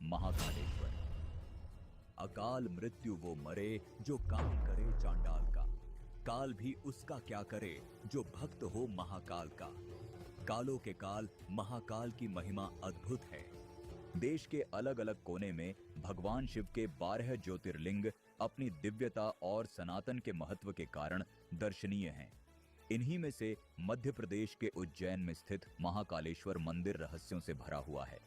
महाकालेश्वर। अकाल मृत्यु वो मरे जो काम करे चांडाल का, काल भी उसका क्या करे जो भक्त हो महाकाल का। कालों के काल महाकाल की महिमा अद्भुत है। देश के अलग अलग कोने में भगवान शिव के 12 ज्योतिर्लिंग अपनी दिव्यता और सनातन के महत्व के कारण दर्शनीय हैं। इन्हीं में से मध्य प्रदेश के उज्जैन में स्थित महाकालेश्वर मंदिर रहस्यों से भरा हुआ है।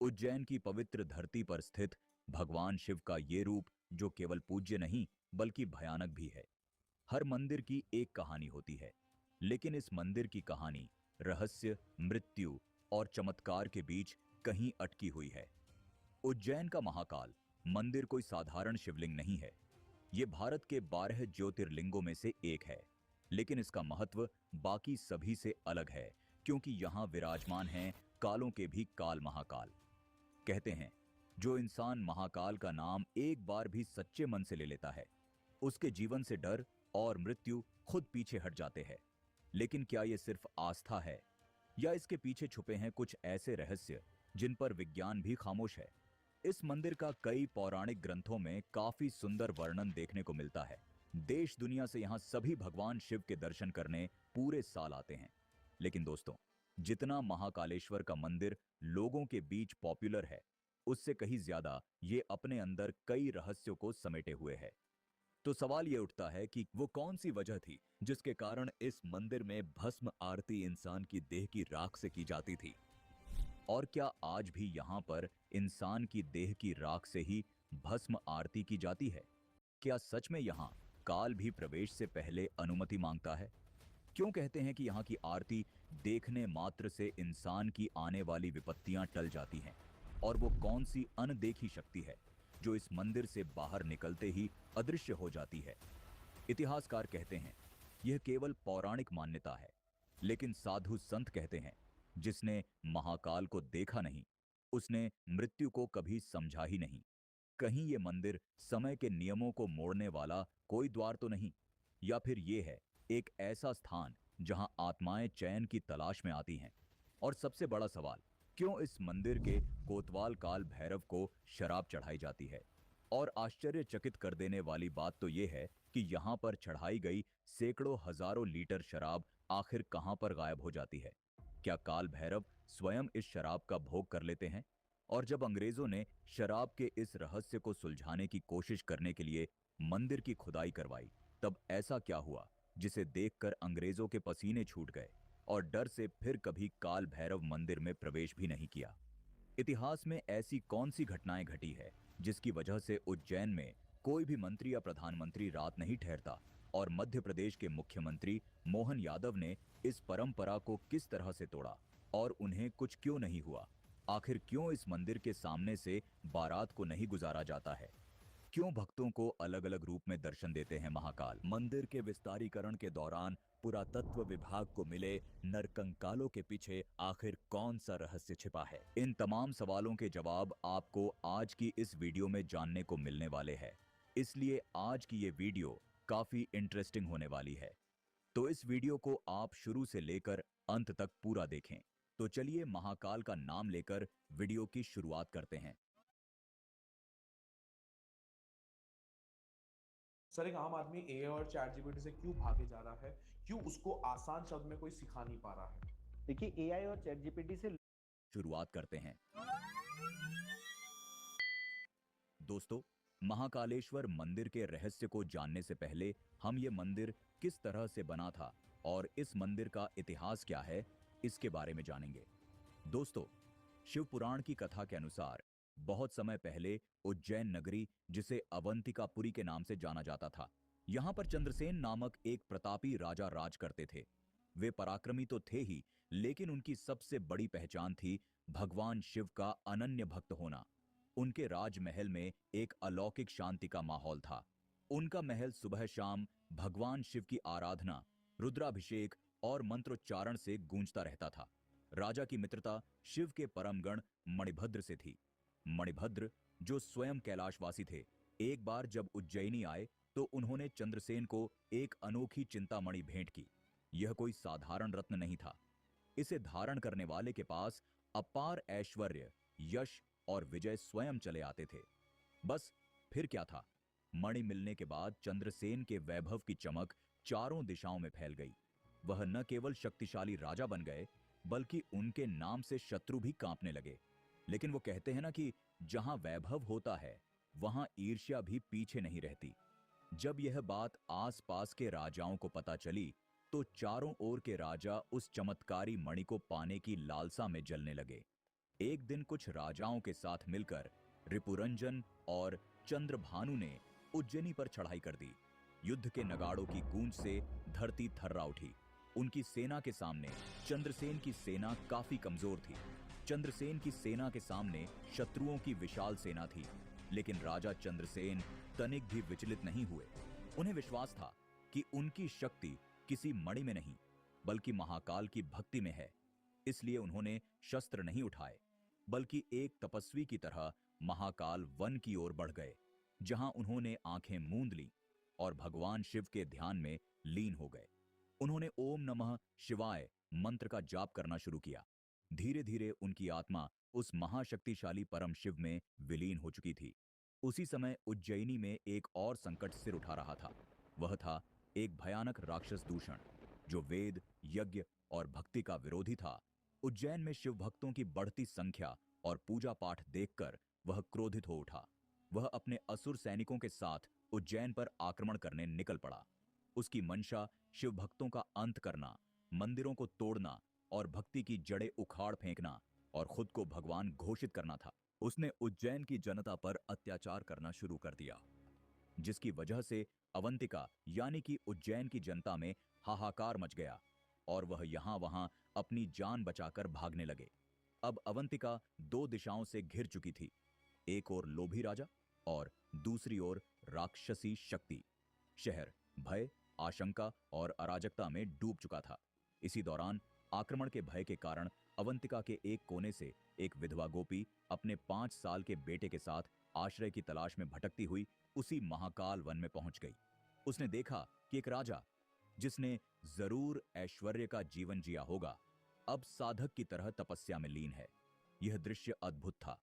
उज्जैन की पवित्र धरती पर स्थित भगवान शिव का ये रूप जो केवल पूज्य नहीं बल्कि भयानक भी है। हर मंदिर की एक कहानी होती है, लेकिन इस मंदिर की कहानी रहस्य, मृत्यु और चमत्कार के बीच कहीं अटकी हुई है। उज्जैन का महाकाल मंदिर कोई साधारण शिवलिंग नहीं है। ये भारत के 12 ज्योतिर्लिंगों में से एक है, लेकिन इसका महत्व बाकी सभी से अलग है क्योंकि यहां विराजमान हैं कालों के भी काल महाकाल। कहते हैं जो इंसान महाकाल का नाम एक बार भी सच्चे मन से ले लेता है, उसके जीवन से डर और मृत्यु खुद पीछे हट जाते हैं। लेकिन क्या यह सिर्फ आस्था है या इसके पीछे छुपे हैं कुछ ऐसे रहस्य जिन पर विज्ञान भी खामोश है? इस मंदिर का कई पौराणिक ग्रंथों में काफी सुंदर वर्णन देखने को मिलता है। देश दुनिया से यहां सभी भगवान शिव के दर्शन करने पूरे साल आते हैं। लेकिन दोस्तों, जितना महाकालेश्वर का मंदिर लोगों के बीच पॉपुलर है, उससे कहीं ज्यादा ये अपने अंदर कई रहस्यों को समेटे हुए है। तो सवाल ये उठता है कि वो कौन सी वजह थी जिसके कारण इस मंदिर में भस्म आरती इंसान की देह की राख से की जाती थी? और क्या आज भी यहाँ पर इंसान की देह की राख से ही भस्म आरती की जाती है? क्या सच में यहाँ काल भी प्रवेश से पहले अनुमति मांगता है? क्यों कहते हैं कि यहाँ की आरती देखने मात्र से इंसान की आने वाली विपत्तियां टल जाती हैं? और वो कौन सी अनदेखी शक्ति है जो इस मंदिर से बाहर निकलते ही अदृश्य हो जाती है? इतिहासकार कहते हैं यह केवल पौराणिक मान्यता है, लेकिन साधु संत कहते हैं जिसने महाकाल को देखा नहीं, उसने मृत्यु को कभी समझा ही नहीं। कहीं ये मंदिर समय के नियमों को मोड़ने वाला कोई द्वार तो नहीं, या फिर ये है एक ऐसा स्थान जहां आत्माएं चैन की तलाश में आती हैं? और सबसे बड़ा सवाल, क्यों इस मंदिर के कोतवाल काल भैरव को शराब चढ़ाई जाती है? और आश्चर्यचकित कर देने वाली बात तो यह है कि यहां पर चढ़ाई गई सैकड़ों हजारों लीटर शराब आखिर कहां पर गायब हो जाती है? क्या काल भैरव स्वयं इस शराब का भोग कर लेते हैं? और जब अंग्रेजों ने शराब के इस रहस्य को सुलझाने की कोशिश करने के लिए मंदिर की खुदाई करवाई, तब ऐसा क्या हुआ जिसे देखकर अंग्रेजों के पसीने छूट गए और डर से फिर कभी काल भैरव मंदिर में प्रवेश भी नहीं किया? इतिहास में ऐसी कौन सी घटनाएं घटी है जिसकी वजह से उज्जैन में कोई भी मंत्री या प्रधानमंत्री रात नहीं ठहरता, और मध्य प्रदेश के मुख्यमंत्री मोहन यादव ने इस परंपरा को किस तरह से तोड़ा और उन्हें कुछ क्यों नहीं हुआ? आखिर क्यों इस मंदिर के सामने से बारात को नहीं गुजारा जाता है? क्यों भक्तों को अलग अलग रूप में दर्शन देते हैं महाकाल? मंदिर के विस्तारीकरण के दौरान पुरातत्व विभाग को मिले नरकंकालों के पीछे आखिर कौन सा रहस्य छिपा है? इन तमाम सवालों के जवाब आपको आज की इस वीडियो में जानने को मिलने वाले हैं। इसलिए आज की ये वीडियो काफी इंटरेस्टिंग होने वाली है। तो इस वीडियो को आप शुरू से लेकर अंत तक पूरा देखें। तो चलिए महाकाल का नाम लेकर वीडियो की शुरुआत करते हैं। सर, एक आम आदमी एआई और चैट जीपीटी से क्यों भागे जा रहा है? क्यों उसको आसान शब्द में कोई सिखा नहीं पा रहा है? देखिए, एआई और चैट जीपीटी से शुरुआत करते हैं। दोस्तों, महाकालेश्वर मंदिर के रहस्य को जानने से पहले हम ये मंदिर किस तरह से बना था और इस मंदिर का इतिहास क्या है, इसके बारे में जानेंगे। दोस्तों, शिव पुराण की कथा के अनुसार बहुत समय पहले उज्जैन नगरी, जिसे अवंतिकापुरी के नाम से जाना जाता था, यहां पर चंद्रसेन नामक एक प्रतापी राजा राज करते थे। वे पराक्रमी तो थे ही, लेकिन उनकी सबसे बड़ी पहचान थी भगवान शिव का अनन्य भक्त होना। उनके राजमहल में एक अलौकिक शांति का माहौल था। उनका महल सुबह शाम भगवान शिव की आराधना, रुद्राभिषेक और मंत्रोच्चारण से गूंजता रहता था। राजा की मित्रता शिव के परम गण मणिभद्र से थी। मणिभद्र, जो स्वयं कैलाशवासी थे, एक बार जब उज्जैनी आए तो उन्होंने चंद्रसेन को एक अनोखी चिंतामणि भेंट की। यह कोई साधारण रत्न नहीं था। इसे धारण करने वाले के पास अपार ऐश्वर्य, यश और विजय स्वयं चले आते थे। बस फिर क्या था, मणि मिलने के बाद चंद्रसेन के वैभव की चमक चारों दिशाओं में फैल गई। वह न केवल शक्तिशाली राजा बन गए, बल्कि उनके नाम से शत्रु भी कांपने लगे। लेकिन वो कहते हैं ना कि जहां वैभव होता है, वहां ईर्ष्या भी पीछे नहीं रहती। जब यह बात आसपास के राजाओं को पता चली, तो चारों ओर के राजा उस चमत्कारी मणि को पाने की लालसा में जलने लगे। एक दिन कुछ राजाओं के साथ मिलकर रिपुरंजन और चंद्रभानु ने उज्जैनी पर चढ़ाई कर दी। युद्ध के नगाड़ों की गूंज से धरती थर्रा उठी। उनकी सेना के सामने चंद्रसेन की सेना काफी कमजोर थी। चंद्रसेन की सेना के सामने शत्रुओं की विशाल सेना थी, लेकिन राजा चंद्रसेन तनिक भी विचलित नहीं हुए। उन्हें विश्वास था कि उनकी शक्ति किसी मणि में नहीं, बल्कि महाकाल की भक्ति में है। इसलिए उन्होंने शस्त्र नहीं उठाए, बल्कि एक तपस्वी की तरह महाकाल वन की ओर बढ़ गए, जहां उन्होंने आंखें मूंद ली और भगवान शिव के ध्यान में लीन हो गए। उन्होंने ओम नमः शिवाय मंत्र का जाप करना शुरू किया। धीरे धीरे उनकी आत्मा उस महाशक्तिशाली परम शिव में विलीन हो चुकी थी। उसी समय उज्जैनी में एक और संकट सिर उठा रहा था। वह था एक भयानक राक्षस दूषण, जो वेद, यज्ञ और भक्ति का विरोधी था। उज्जैन में शिव भक्तों की बढ़ती संख्या और पूजा पाठ देखकर वह क्रोधित हो उठा। वह अपने असुर सैनिकों के साथ उज्जैन पर आक्रमण करने निकल पड़ा। उसकी मंशा शिव भक्तों का अंत करना, मंदिरों को तोड़ना और भक्ति की जड़ें उखाड़ फेंकना और खुद को भगवान घोषित करना था। उसने उज्जैन की जनता पर अत्याचार करना शुरू कर दिया, जिसकी वजह से अवंतिका यानी कि उज्जैन की जनता में हाहाकार मच गया और वह यहां वहां अपनी जान बचाकर भागने लगे। अब अवंतिका दो दिशाओं से घिर चुकी थी, एक ओर लोभी राजा और दूसरी ओर राक्षसी शक्ति। शहर भय, आशंका और अराजकता में डूब चुका था। इसी दौरान आक्रमण के भय के कारण अवंतिका के एक कोने से एक विधवा गोपी अपने 5 साल के बेटे के साथ आश्रय की तलाश में भटकती हुई उसी महाकाल वन में पहुंच गई। उसने देखा कि एक राजा, जिसने जरूर ऐश्वर्य का जीवन जिया होगा, अब साधक की तरह तपस्या में लीन है। यह दृश्य अद्भुत था।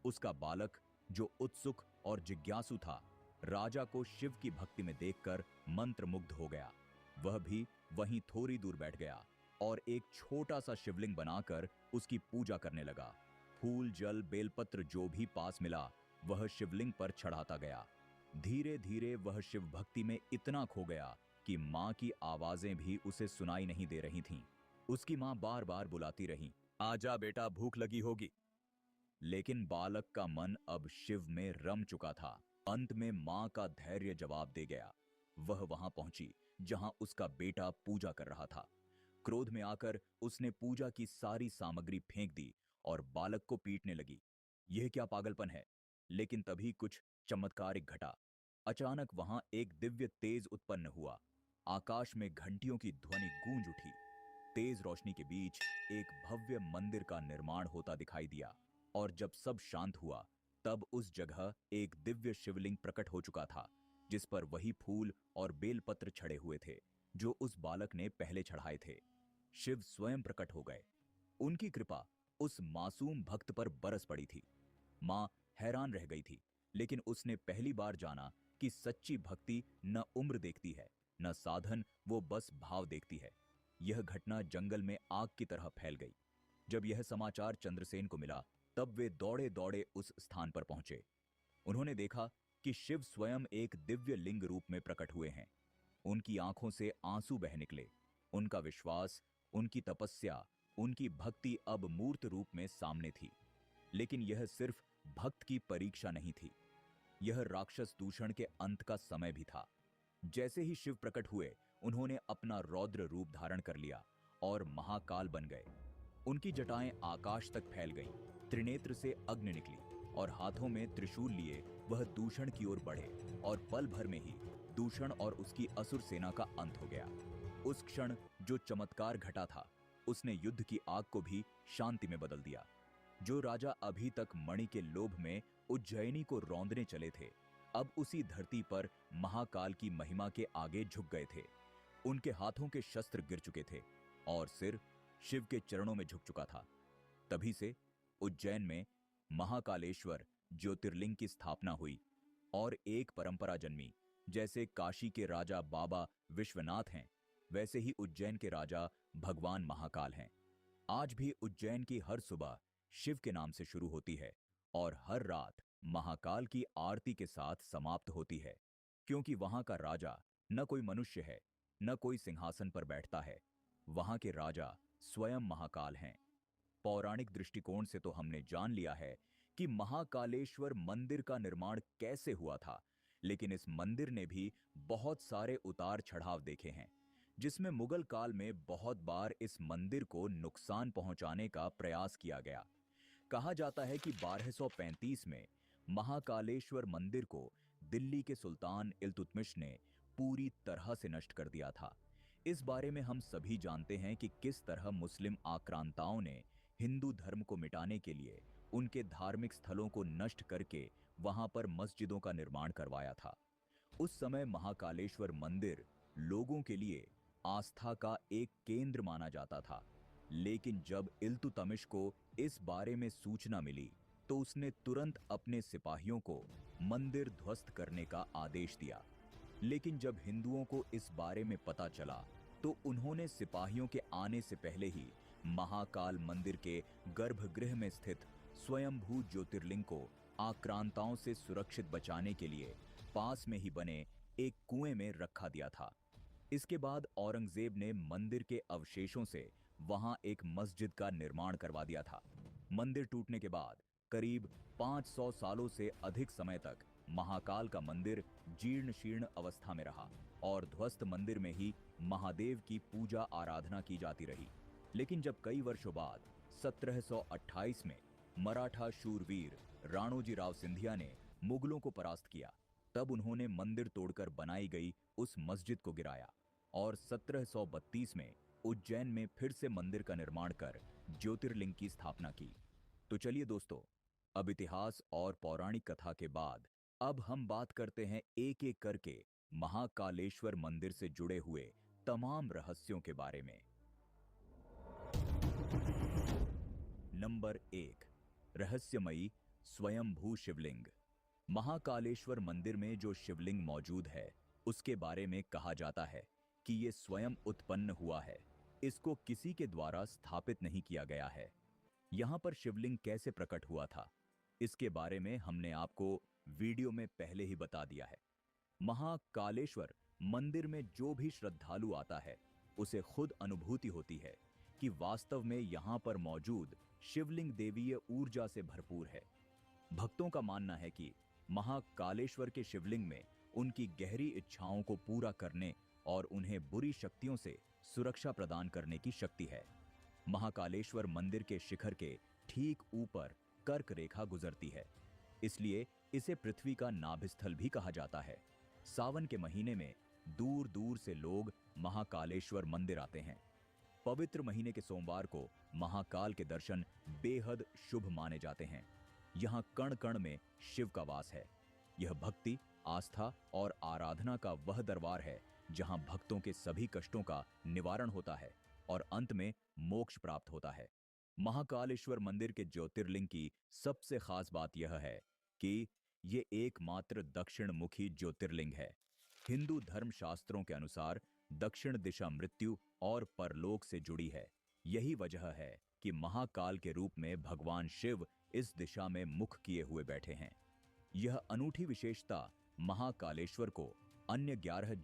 उसका बालक, जो उत्सुक और जिज्ञासु था, राजा को शिव की भक्ति में देखकर मंत्रमुग्ध हो गया। वह भी वहीं थोड़ी दूर बैठ गया और एक छोटा सा शिवलिंग बनाकर उसकी पूजा करने लगा। फूल, जल, बेलपत्र जो भी पास मिला, वह शिवलिंग पर चढ़ाता गया। धीरे धीरे वह शिव भक्ति में इतना खो गया कि मां की आवाजें भी उसे सुनाई नहीं दे रही थीं। उसकी मां बार बार बुलाती रही, आजा बेटा, भूख लगी होगी। लेकिन बालक का मन अब शिव में रम चुका था। अंत में मां का धैर्य जवाब दे गया। वह वहां पहुंची जहां उसका बेटा पूजा कर रहा था। क्रोध में आकर उसने पूजा की सारी सामग्री फेंक दी और बालक को पीटने लगी। यह क्या पागलपन है? लेकिन तभी कुछ चमत्कारिक घटा। अचानक वहां एक दिव्य तेज उत्पन्न हुआ। आकाश में घंटियों की ध्वनि गूंज उठी। तेज रोशनी के बीच एक भव्य मंदिर का निर्माण होता दिखाई दिया और जब सब शांत हुआ, तब उस जगह एक दिव्य शिवलिंग प्रकट हो चुका था, जिस पर वही फूल और बेलपत्र छड़े हुए थे जो उस बालक ने पहले चढ़ाए थे। शिव स्वयं प्रकट हो गए। उनकी कृपा उस मासूम भक्त पर बरस पड़ी थी। मां हैरान रह गई थी, लेकिन उसने पहली बार जाना कि सच्ची भक्ति न उम्र देखती है, न साधन, वो बस भाव देखती है। यह घटना जंगल में आग की तरह फैल गई। जब यह समाचार चंद्रसेन को मिला, तब वे दौड़े दौड़े उस स्थान पर पहुंचे। उन्होंने देखा कि शिव स्वयं एक दिव्य लिंग रूप में प्रकट हुए हैं। उनकी आंखों से आंसू बह निकले। उनका विश्वास, उनकी तपस्या, उनकी भक्ति अब मूर्त रूप में सामने थी। लेकिन यह सिर्फ भक्त की परीक्षा नहीं थी, यह राक्षस दूषण के अंत का समय भी था। जैसे ही शिव प्रकट हुए, उन्होंने अपना रौद्र रूप धारण कर लिया और महाकाल बन गए। उनकी जटाएं आकाश तक फैल गईं, त्रिनेत्र से अग्नि निकली और हाथों में त्रिशूल लिए वह दूषण की ओर बढ़े और पल भर में ही दूषण और उसकी असुर सेना का अंत हो गया। उस क्षण जो चमत्कार घटा था, उसने युद्ध की आग को भी शांति में बदल दिया। जो राजा अभी तक मणि के लोभ में उज्जैनी को रौंदने चले थे, अब उसी धरती पर महाकाल की महिमा के आगे झुक गए थे। उनके हाथों के शस्त्र गिर चुके थे और सिर शिव के चरणों में झुक चुका था। तभी से उज्जैन में महाकालेश्वर ज्योतिर्लिंग की स्थापना हुई और एक परंपरा जन्मी। जैसे काशी के राजा बाबा विश्वनाथ हैं, वैसे ही उज्जैन के राजा भगवान महाकाल हैं। आज भी उज्जैन की हर सुबह शिव के नाम से शुरू होती है और हर रात महाकाल की आरती के साथ समाप्त होती है, क्योंकि वहां का राजा न कोई मनुष्य है, न कोई सिंहासन पर बैठता है। वहां के राजा स्वयं महाकाल हैं। पौराणिक दृष्टिकोण से तो हमने जान लिया है कि महाकालेश्वर मंदिर का निर्माण कैसे हुआ था, लेकिन इस मंदिर ने भी बहुत सारे उतार चढ़ाव देखे हैं, जिसमें मुगल काल में बहुत बार इस मंदिर को नुकसान पहुंचाने का प्रयास किया गया। कहा जाता है कि 1235 में महाकालेश्वर मंदिर को दिल्ली के सुल्तान इल्तुतमिश ने पूरी तरह से नष्ट कर दिया था। इस बारे में हम सभी जानते हैं कि किस तरह मुस्लिम आक्रांताओं ने हिंदू धर्म को मिटाने के लिए उनके धार्मिक स्थलों को नष्ट करके वहां पर मस्जिदों का निर्माण करवाया था। उस समय महाकालेश्वर मंदिर लोगों के लिए आस्था का एक केंद्र माना जाता था, लेकिन जब इल्तुतमिश को इस बारे में सूचना मिली तो उसने तुरंत अपने सिपाहियों को मंदिर ध्वस्त करने का आदेश दिया। लेकिन जब हिंदुओं को इस बारे में पता चला तो उन्होंने सिपाहियों के आने से पहले ही महाकाल मंदिर के गर्भगृह में स्थित स्वयंभू ज्योतिर्लिंग को आक्रांताओं से सुरक्षित बचाने के लिए पास में ही बने एक कुएं में रखा दिया था। इसके बाद औरंगजेब ने मंदिर के अवशेषों से वहां एक मस्जिद का निर्माण करवा दिया था। मंदिर टूटने के बाद करीब 500 सालों से अधिक समय तक महाकाल का मंदिर जीर्ण शीर्ण अवस्था में रहा और ध्वस्त मंदिर में ही महादेव की पूजा आराधना की जाती रही। लेकिन जब कई वर्षों बाद 1728 में मराठा शूरवीर राणोजी राव सिंधिया ने मुगलों को परास्त किया, तब उन्होंने मंदिर तोड़कर बनाई गई उस मस्जिद को गिराया और 1732 में उज्जैन में फिर से मंदिर का निर्माण कर ज्योतिर्लिंग की स्थापना की। तो चलिए दोस्तों, अब इतिहास और पौराणिक कथा के बाद अब हम बात करते हैं एक एक करके महाकालेश्वर मंदिर से जुड़े हुए तमाम रहस्यों के बारे में। नंबर 1, रहस्यमयी स्वयंभू शिवलिंग। महाकालेश्वर मंदिर में जो शिवलिंग मौजूद है, उसके बारे में कहा जाता है कि ये स्वयं उत्पन्न हुआ है, इसको किसी के द्वारा स्थापित नहीं किया गया है। यहां पर शिवलिंग कैसे प्रकट हुआ था, इसके बारे में हमने आपको वीडियो में पहले ही बता दिया है। महाकालेश्वर मंदिर में जो भी श्रद्धालु आता है, उसे खुद अनुभूति होती है कि वास्तव में यहां पर मौजूद शिवलिंग देवीय ऊर्जा से भरपूर है। भक्तों का मानना है कि महाकालेश्वर के शिवलिंग में उनकी गहरी इच्छाओं को पूरा करने और उन्हें बुरी शक्तियों से सुरक्षा प्रदान करने की शक्ति है। महाकालेश्वर मंदिर के शिखर के ठीक ऊपर कर्क रेखा गुजरती है, इसलिए इसे पृथ्वी का नाभिस्थल भी कहा जाता है। सावन के महीने में दूर दूर से लोग महाकालेश्वर मंदिर आते हैं। पवित्र महीने के सोमवार को महाकाल के दर्शन बेहद शुभ माने जाते हैं। यहाँ कण कण में शिव का वास है। यह भक्ति, आस्था और आराधना का वह दरबार है जहां भक्तों के सभी कष्टों का निवारण होता है और अंत में मोक्ष प्राप्त होता है। महाकालेश्वर मंदिर के ज्योतिर्लिंग की सबसे खास बात यह है कि ये एकमात्र दक्षिण मुखी ज्योतिर्लिंग है। हिंदू धर्म शास्त्रों के अनुसार दक्षिण दिशा मृत्यु और परलोक से जुड़ी है। यही वजह है कि महाकाल के रूप में भगवान शिव इस दिशा में मुख किए हुए बैठे हैं। यह अनूठी विशेषता महाकालेश्वर को अन्य 11